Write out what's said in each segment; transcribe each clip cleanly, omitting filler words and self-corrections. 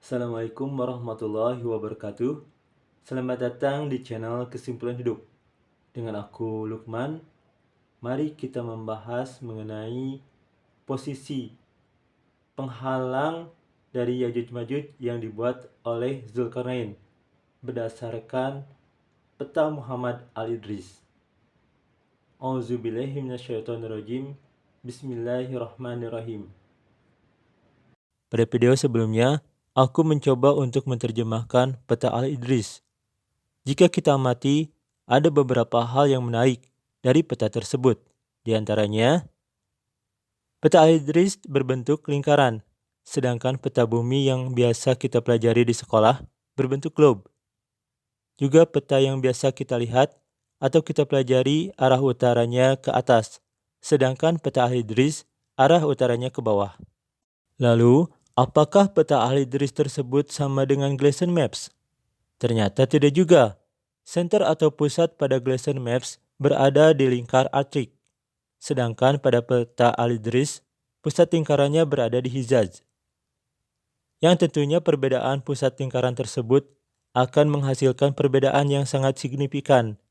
Assalamualaikum warahmatullahi wabarakatuh. Selamat datang di channel Kesimpulan Hidup. Dengan aku Lukman, mari kita membahas mengenai posisi penghalang dari Yajuj Majuj yang dibuat oleh Zulkarnain berdasarkan peta Muhammad Al-Idris. Auzubillahi minasyaitonirrajim. Bismillahirrahmanirrahim. Pada video sebelumnya, aku mencoba untuk menerjemahkan peta Al-Idris. Jika kita amati, ada beberapa hal yang menarik dari peta tersebut. Di antaranya, peta Al-Idris berbentuk lingkaran, sedangkan peta bumi yang biasa kita pelajari di sekolah berbentuk globe. Juga peta yang biasa kita lihat atau kita pelajari arah utaranya ke atas, sedangkan peta Al-Idris arah utaranya ke bawah. Lalu, apakah peta Al-Idris tersebut sama dengan Gleason Maps? Ternyata tidak juga. Center atau pusat pada Gleason Maps berada di lingkar Arctic, sedangkan pada peta Al-Idris, pusat lingkarannya berada di Hijaz. Yang tentunya perbedaan pusat lingkaran tersebut akan menghasilkan perbedaan yang sangat signifikan,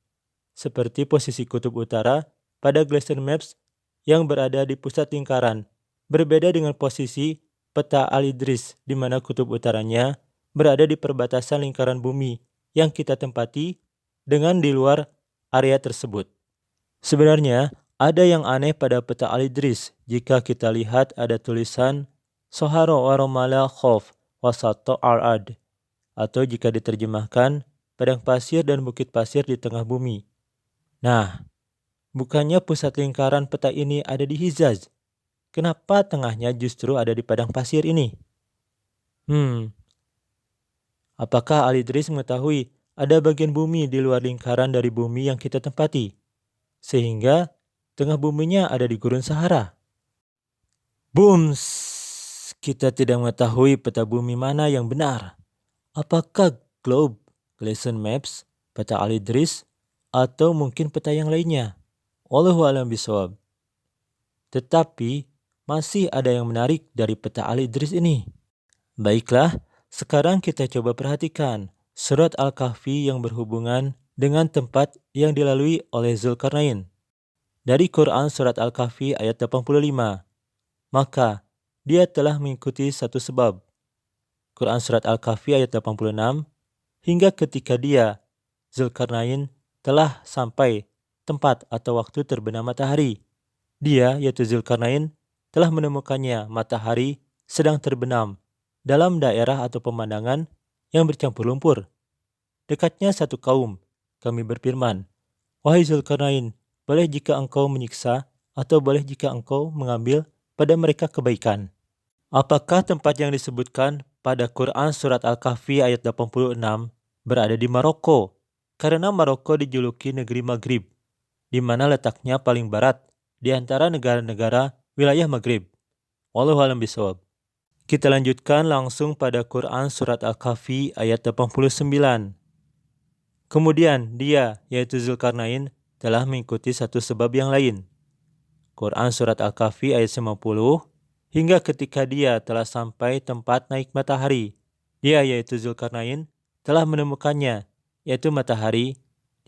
seperti posisi kutub utara pada Gleason Maps yang berada di pusat lingkaran, berbeda dengan posisi peta Al-Idris di mana kutub utaranya berada di perbatasan lingkaran bumi yang kita tempati dengan di luar area tersebut. Sebenarnya, ada yang aneh pada peta Al-Idris jika kita lihat ada tulisan Soharo waromala khof wasato al-ad, atau jika diterjemahkan padang pasir dan bukit pasir di tengah bumi. Nah, bukannya pusat lingkaran peta ini ada di Hijaz? Kenapa tengahnya justru ada di padang pasir ini? Apakah Al-Idris mengetahui ada bagian bumi di luar lingkaran dari bumi yang kita tempati, sehingga tengah buminya ada di gurun Sahara? Booms! Kita tidak mengetahui peta bumi mana yang benar. Apakah globe, Gleason Maps, peta Al-Idris, atau mungkin peta yang lainnya? Wallahu a'lam bishawab. Tetapi masih ada yang menarik dari peta Al-Idris ini. Baiklah, sekarang kita coba perhatikan surat Al-Kahfi yang berhubungan dengan tempat yang dilalui oleh Zulkarnain. Dari Quran surat Al-Kahfi ayat 85. Maka dia telah mengikuti satu sebab. Quran surat Al-Kahfi ayat 86. Hingga ketika dia, Zulkarnain, telah sampai tempat atau waktu terbenam matahari. Dia, yaitu Zulkarnain, telah menemukannya matahari sedang terbenam dalam daerah atau pemandangan yang bercampur lumpur. Dekatnya satu kaum, kami berfirman, "Wahai Zulkarnain, boleh jika engkau menyiksa atau boleh jika engkau mengambil pada mereka kebaikan." Apakah tempat yang disebutkan pada Quran surat Al-Kahfi ayat 86 berada di Maroko? Karena Maroko dijuluki negeri Maghrib, di mana letaknya paling barat di antara negara-negara wilayah Maghrib. Wallahu a'lam bishawab. Kita lanjutkan langsung pada Quran surat Al-Kahfi ayat 89. Kemudian dia, yaitu Zulkarnain, telah mengikuti satu sebab yang lain. Quran surat Al-Kahfi ayat 90. Hingga ketika dia telah sampai tempat naik matahari, dia, yaitu Zulkarnain, telah menemukannya, yaitu matahari.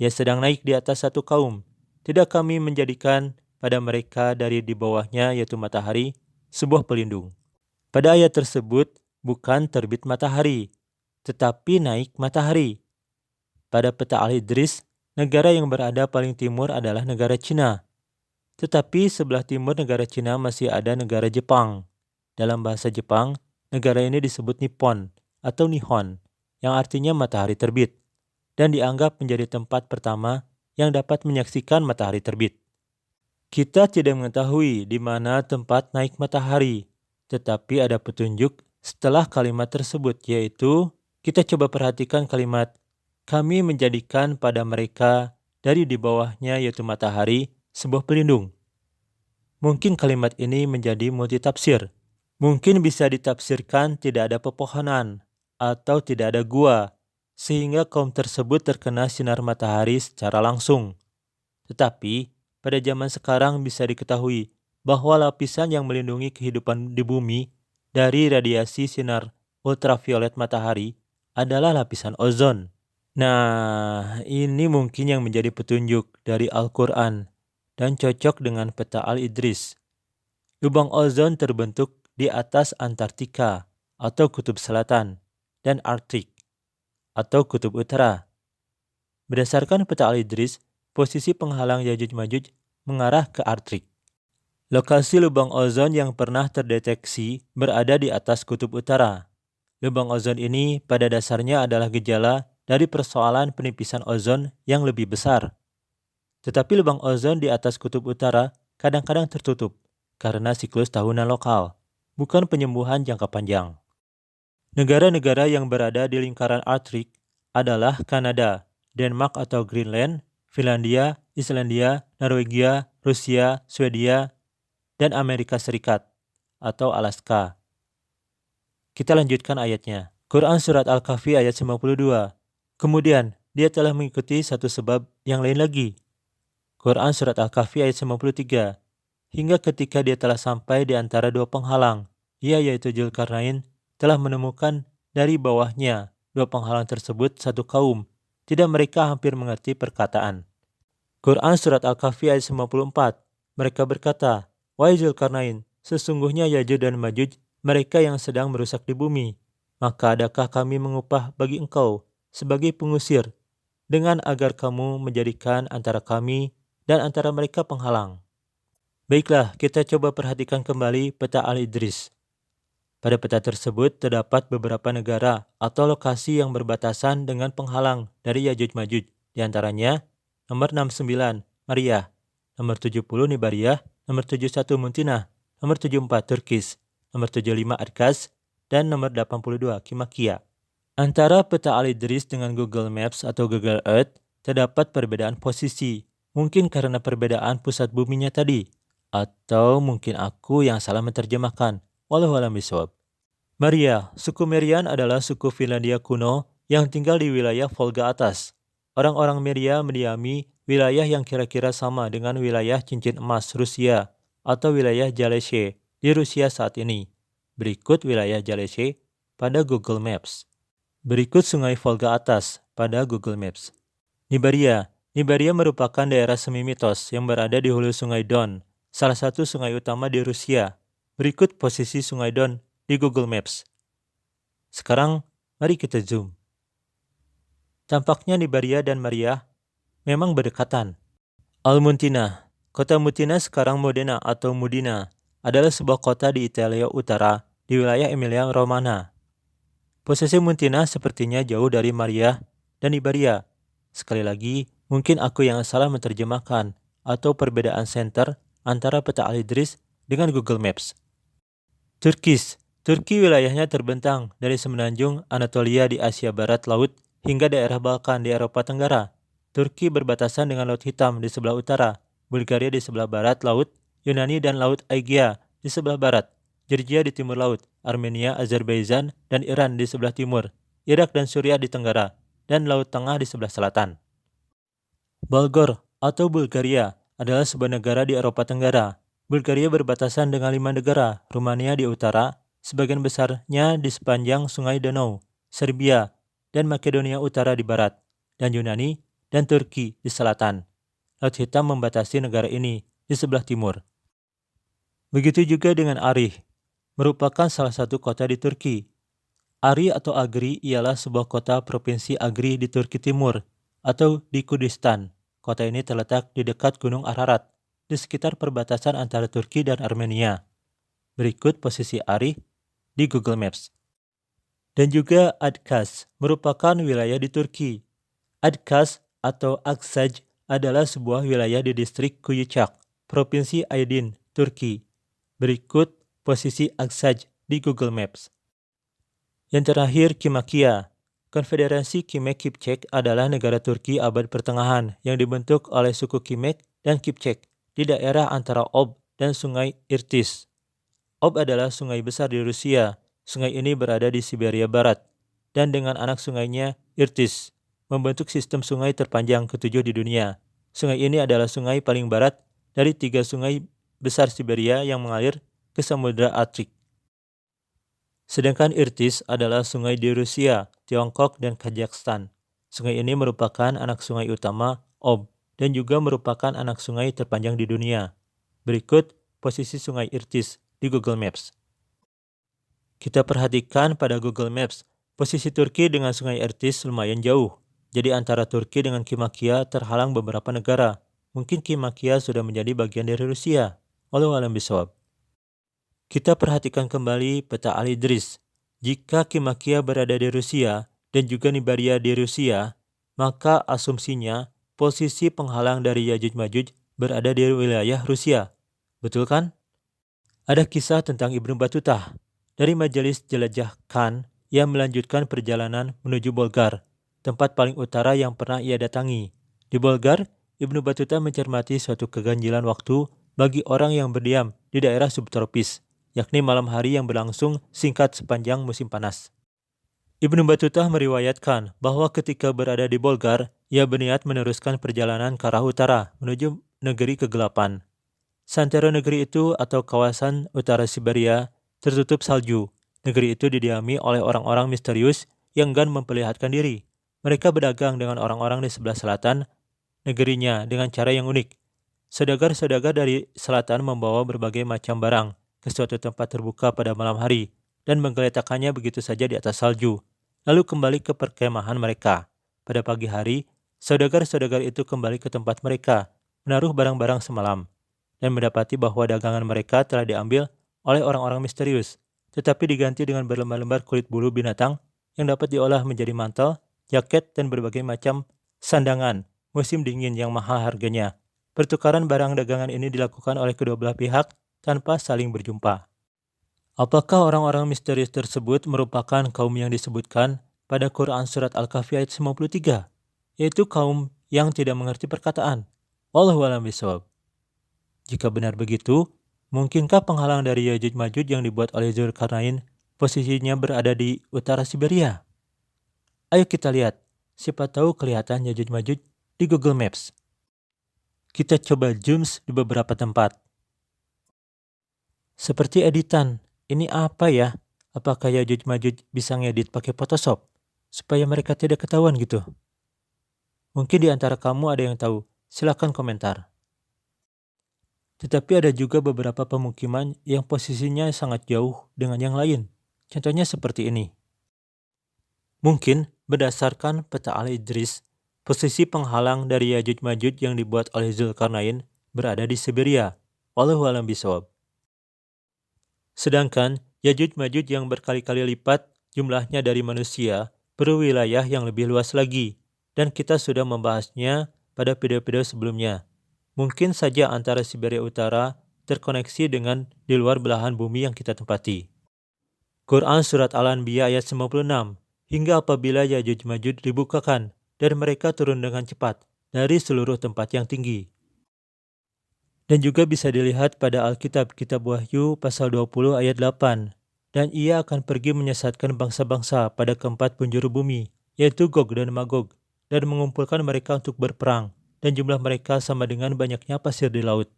Dia sedang naik di atas satu kaum. Tidak kami menjadikan pada mereka dari di bawahnya, yaitu matahari, sebuah pelindung. Pada ayat tersebut bukan terbit matahari, tetapi naik matahari. Pada peta Al-Idris, negara yang berada paling timur adalah negara Cina. Tetapi sebelah timur negara Cina masih ada negara Jepang. Dalam bahasa Jepang, negara ini disebut Nippon atau Nihon, yang artinya matahari terbit, dan dianggap menjadi tempat pertama yang dapat menyaksikan matahari terbit. Kita tidak mengetahui di mana tempat naik matahari, tetapi ada petunjuk setelah kalimat tersebut, yaitu kita coba perhatikan kalimat, "Kami menjadikan pada mereka dari di bawahnya, yaitu matahari, sebuah pelindung." Mungkin kalimat ini menjadi multitafsir. Mungkin bisa ditafsirkan tidak ada pepohonan atau tidak ada gua, sehingga kaum tersebut terkena sinar matahari secara langsung. Tetapi pada zaman sekarang bisa diketahui bahwa lapisan yang melindungi kehidupan di bumi dari radiasi sinar ultraviolet matahari adalah lapisan ozon. Nah, ini mungkin yang menjadi petunjuk dari Al-Quran dan cocok dengan peta Al-Idris. Lubang ozon terbentuk di atas Antartika atau Kutub Selatan dan Arktik atau Kutub Utara. Berdasarkan peta Al-Idris, posisi penghalang Yajuj-Majuj mengarah ke Arktik. Lokasi lubang ozon yang pernah terdeteksi berada di atas Kutub Utara. Lubang ozon ini pada dasarnya adalah gejala dari persoalan penipisan ozon yang lebih besar. Tetapi lubang ozon di atas Kutub Utara kadang-kadang tertutup karena siklus tahunan lokal, bukan penyembuhan jangka panjang. Negara-negara yang berada di lingkaran Arktik adalah Kanada, Denmark atau Greenland, Finlandia, Islandia, Norwegia, Rusia, Swedia, dan Amerika Serikat atau Alaska. Kita lanjutkan ayatnya. Quran Surat Al-Kahfi ayat 92. Kemudian, dia telah mengikuti satu sebab yang lain lagi. Quran Surat Al-Kahfi ayat 93. Hingga ketika dia telah sampai di antara dua penghalang, dia yaitu Dzulkarnain telah menemukan dari bawahnya dua penghalang tersebut satu kaum. Tidak mereka hampir mengerti perkataan. Quran Surat Al-Kahfi ayat 94. Mereka berkata, "Wahai Dzulkarnain, sesungguhnya Yajuj dan Majuj mereka yang sedang merusak di bumi. Maka adakah kami mengupah bagi engkau sebagai pengusir dengan agar kamu menjadikan antara kami dan antara mereka penghalang?" Baiklah, kita coba perhatikan kembali peta Al-Idris. Pada peta tersebut terdapat beberapa negara atau lokasi yang berbatasan dengan penghalang dari Yajuj-Majuj. Di antaranya, nomor 69, Mariah, nomor 70, Nibariyah, nomor 71, Muntinah, nomor 74, Turkis, nomor 75, Adkas, dan nomor 82, Kimakia. Antara peta Al-Idris dengan Google Maps atau Google Earth terdapat perbedaan posisi, mungkin karena perbedaan pusat buminya tadi, atau mungkin aku yang salah menerjemahkan. Wallahu a'lam bishawab. Maria, suku Merian adalah suku Finlandia kuno yang tinggal di wilayah Volga atas. Orang-orang Meria mendiami wilayah yang kira-kira sama dengan wilayah cincin emas Rusia atau wilayah Zalesye di Rusia saat ini. Berikut wilayah Zalesye pada Google Maps. Berikut sungai Volga atas pada Google Maps. Nibaria. Nibaria merupakan daerah semi-mitos yang berada di hulu sungai Don, salah satu sungai utama di Rusia. Berikut posisi sungai Don di Google Maps. Sekarang, mari kita zoom. Tampaknya Nibaria dan Mariah memang berdekatan. Al-Muntinah. Kota Muntinah sekarang Modena atau Mudina adalah sebuah kota di Italia Utara di wilayah Emilia-Romagna. Posisi Muntinah sepertinya jauh dari Mariah dan Nibaria. Sekali lagi, mungkin aku yang salah menerjemahkan atau perbedaan center antara peta Al-Idris dengan Google Maps. Turkis. Turki wilayahnya terbentang dari semenanjung Anatolia di Asia Barat Laut hingga daerah Balkan di Eropa Tenggara. Turki berbatasan dengan Laut Hitam di sebelah utara, Bulgaria di sebelah barat laut, Yunani dan Laut Aegea di sebelah barat, Georgia di timur laut, Armenia, Azerbaijan, dan Iran di sebelah timur, Irak dan Suriah di tenggara, dan Laut Tengah di sebelah selatan. Bulgar atau Bulgaria adalah sebuah negara di Eropa Tenggara. Bulgaria berbatasan dengan 5 negara, Rumania di utara, sebagian besarnya di sepanjang Sungai Danau, Serbia, dan Makedonia Utara di barat, dan Yunani dan Turki di selatan. Laut Hitam membatasi negara ini di sebelah timur. Begitu juga dengan Arih, merupakan salah satu kota di Turki. Arih atau Agri ialah sebuah kota provinsi Agri di Turki Timur atau di Kurdistan. Kota ini terletak di dekat Gunung Ararat, di sekitar perbatasan antara Turki dan Armenia. Berikut posisi Arih di Google Maps. Dan juga Adkas merupakan wilayah di Turki. Adkas atau Aksaj adalah sebuah wilayah di distrik Kuyucak, Provinsi Aydin, Turki. Berikut posisi Aksaj di Google Maps. Yang terakhir, Kimakia. Konfederasi Kimek Kipchak adalah negara Turki abad pertengahan yang dibentuk oleh suku Kimek dan Kipchak di daerah antara Ob dan Sungai Irtis. Ob adalah sungai besar di Rusia. Sungai ini berada di Siberia Barat dan dengan anak sungainya Irtis membentuk sistem sungai terpanjang ketujuh di dunia. Sungai ini adalah sungai paling barat dari 3 sungai besar Siberia yang mengalir ke Samudra Arktik. Sedangkan Irtis adalah sungai di Rusia, Tiongkok, dan Kazakhstan. Sungai ini merupakan anak sungai utama Ob dan juga merupakan anak sungai terpanjang di dunia. Berikut posisi sungai Irtis di Google Maps. Kita perhatikan pada Google Maps, posisi Turki dengan sungai Irtis lumayan jauh. Jadi antara Turki dengan Kimakia terhalang beberapa negara. Mungkin Kimakia sudah menjadi bagian dari Rusia. Wallahu a'lam bishawab. Kita perhatikan kembali peta Al-Idris. Jika Kimakia berada di Rusia dan juga Nibaria di Rusia, maka asumsinya posisi penghalang dari Yajuj-Majuj berada di wilayah Rusia. Betul kan? Ada kisah tentang Ibnu Batutah dari Majelis Jelajah Khan yang melanjutkan perjalanan menuju Bolgar, tempat paling utara yang pernah ia datangi. Di Bolgar, Ibnu Batutah mencermati suatu keganjilan waktu bagi orang yang berdiam di daerah subtropis, yakni malam hari yang berlangsung singkat sepanjang musim panas. Ibnu Batutah meriwayatkan bahwa ketika berada di Bolgar, ia berniat meneruskan perjalanan ke arah utara menuju negeri kegelapan. Santero negeri itu atau kawasan utara Siberia tertutup salju. Negeri itu didiami oleh orang-orang misterius yang enggan memperlihatkan diri. Mereka berdagang dengan orang-orang di sebelah selatan negerinya dengan cara yang unik. Saudagar-saudagar dari selatan membawa berbagai macam barang ke suatu tempat terbuka pada malam hari dan menggeletakkannya begitu saja di atas salju, lalu kembali ke perkemahan mereka. Pada pagi hari, saudagar-saudagar itu kembali ke tempat mereka, menaruh barang-barang semalam, dan mendapati bahwa dagangan mereka telah diambil oleh orang-orang misterius, tetapi diganti dengan berlembar-lembar kulit bulu binatang yang dapat diolah menjadi mantel, jaket, dan berbagai macam sandangan musim dingin yang mahal harganya. Pertukaran barang dagangan ini dilakukan oleh kedua belah pihak tanpa saling berjumpa. Apakah orang-orang misterius tersebut merupakan kaum yang disebutkan pada Quran Surat Al-Kahfi ayat 93, yaitu kaum yang tidak mengerti perkataan? Wallahu a'lam bishawab. Jika benar begitu, mungkinkah penghalang dari Yajuj-Majuj yang dibuat oleh Zulkarnain posisinya berada di utara Siberia? Ayo kita lihat, siapa tahu kelihatan Yajuj-Majuj di Google Maps. Kita coba zoom di beberapa tempat. Seperti editan, ini apa ya? Apakah Yajuj-Majuj bisa ngedit pakai Photoshop? Supaya mereka tidak ketahuan gitu. Mungkin di antara kamu ada yang tahu, silakan komentar. Tetapi ada juga beberapa pemukiman yang posisinya sangat jauh dengan yang lain. Contohnya seperti ini. Mungkin berdasarkan peta Al-Idris, posisi penghalang dari Yajuj-Majuj yang dibuat oleh Zulkarnain berada di Siberia. Wallahu a'lam bishawab. Sedangkan Yajuj-Majuj yang berkali-kali lipat jumlahnya dari manusia berwilayah yang lebih luas lagi, dan kita sudah membahasnya pada video-video sebelumnya. Mungkin saja antara Siberia Utara terkoneksi dengan di luar belahan bumi yang kita tempati. Quran Surat Al-Anbiya ayat 96, hingga apabila Yajuj-Majuj dibukakan dan mereka turun dengan cepat dari seluruh tempat yang tinggi. Dan juga bisa dilihat pada Alkitab Kitab Wahyu pasal 20 ayat 8. Dan ia akan pergi menyesatkan bangsa-bangsa pada keempat penjuru bumi, yaitu Gog dan Magog, dan mengumpulkan mereka untuk berperang, dan jumlah mereka sama dengan banyaknya pasir di laut.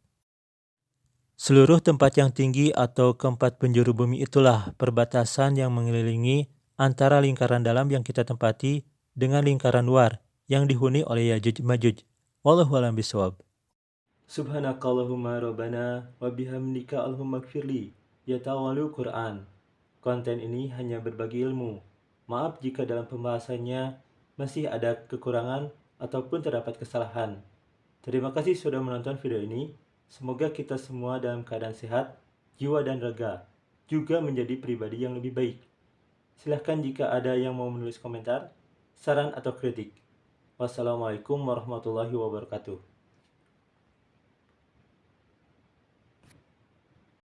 Seluruh tempat yang tinggi atau keempat penjuru bumi itulah perbatasan yang mengelilingi antara lingkaran dalam yang kita tempati dengan lingkaran luar yang dihuni oleh Yajuj-Majuj. Wallahu a'lam bishawab. Subhanakallahumma rabbana wa bihamdika Allahumma gfirli. Yatawalu Quran. Konten ini hanya berbagi ilmu. Maaf jika dalam pembahasannya masih ada kekurangan ataupun terdapat kesalahan. Terima kasih sudah menonton video ini. Semoga kita semua dalam keadaan sehat, jiwa dan raga, juga menjadi pribadi yang lebih baik. Silahkan jika ada yang mau menulis komentar, saran atau kritik. Wassalamualaikum warahmatullahi wabarakatuh.